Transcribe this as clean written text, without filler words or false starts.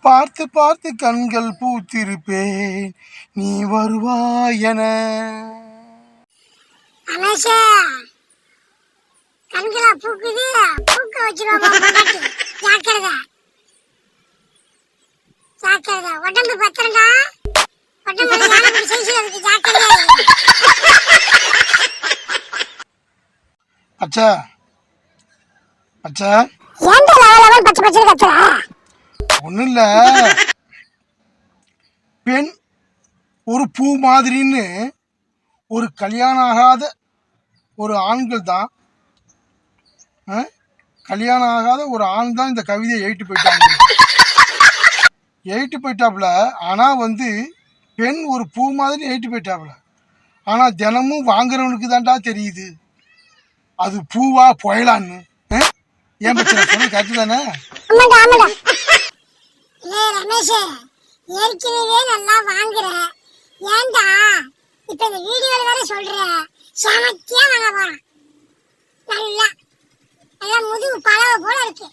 பார்த்து பார்த்து கண்கள் பூத்திருப்பேன் நீ வருவாயன. கண்களா பூக்குது, பூக்க வச்சிருவாங்க. ஜாக்கிரதை ஜாக்கிரதை, உடம்பு பத்திரண்டா, உடம்பு யானை செய்யறதுக்கு ஜாக்கிரதை. அச்சா அச்சா ஒன்றும் இல்லை, பெண் ஒரு பூ மாதிரின்னு ஒரு கல்யாணம் ஆகாத ஒரு ஆண்கள் தான், கல்யாணம் ஆகாத ஒரு ஆண் தான் இந்த கவிதையை எழுட்டு போயிட்டாப்புல. ஆனால் பெண் ஒரு பூ மாதிரி எழுட்டு போயிட்டாப்புல. ஆனால் தினமும் வாங்குறவனுக்கு தான்டா தெரியுது அது பூவா புயலான்னு. ஏன் பச்சை சொன்ன கரெக்டு தானே? ரமேஷ், ஏற்கனவே நல்லா வாங்குற, ஏன்டா இப்ப இந்த வீடியோல வேற சொல்ற சமத்தியா வாங்க போறான். நல்லா நல்லா முதுகு பழவ போல இருக்கு.